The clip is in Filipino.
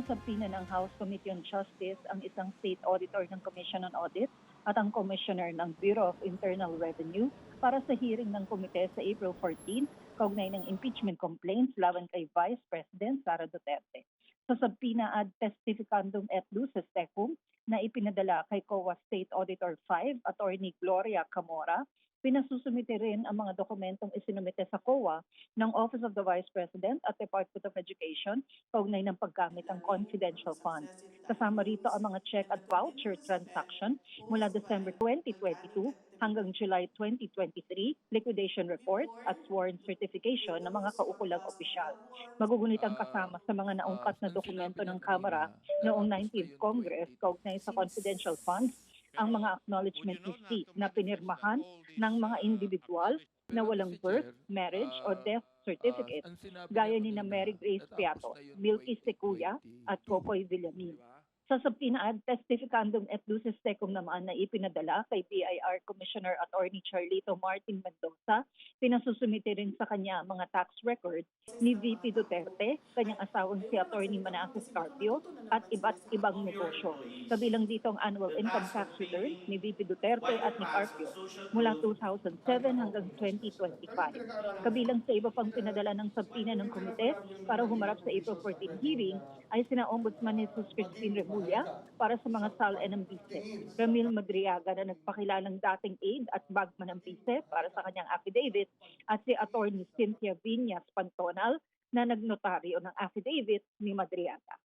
Sinasabina ng House Committee on Justice ang isang state auditor ng Commission on Audit at ang commissioner ng Bureau of Internal Revenue para sa hearing ng komite sa April 14 kaugnay ng impeachment complaints laban kay Vice President Sara Duterte. Sa subpoena ad testificandum et lucis tecum na ipinadala kay COA State Auditor 5, Attorney Gloria Camora, pinasusumite rin ang mga dokumentong isinumite sa COA ng Office of the Vice President at Department of Education kaugnay ng paggamit ng confidential funds. Kasama rito ang mga check at voucher transaction mula December 2022 hanggang July 2023, liquidation report at sworn certification ng mga kaukulang opisyal. Magugunit ang kasama sa mga naungkat na dokumento ng Kamara noong 19th Congress kaugnay sa confidential funds ang mga acknowledgement receipt na pinirmahan ng mga individual na walang birth, marriage o death certificate gaya ni na Mary Grace Piato, Milky Secuya at Kokoy Villamin. Sa subpoena ad testificandum et lucis tecum naman na ipinadala kay BIR Commissioner Attorney Charlito Martin Mendoza, pinasusumite rin sa kanya mga tax records ni VP Duterte, kanyang asawang si Attorney Manasseh Carpio at iba't ibang negosyo. Kabilang dito ang annual income tax returns ni VP Duterte at ni Carpio mula 2007 hanggang 2025. Kabilang sa iba pang pinadala ng subpoena ng komite para humarap sa April 14 hearing ay sina Ombudsman Jesus Christine Remulla para sa mga SAL ng BICE, Ramil Madriaga na nagpakilalang dating aide at bagman ng BICE para sa kanyang affidavit at si Attorney Cynthia Viñas Pantonal na nagnotaryo ng affidavit ni Madriaga.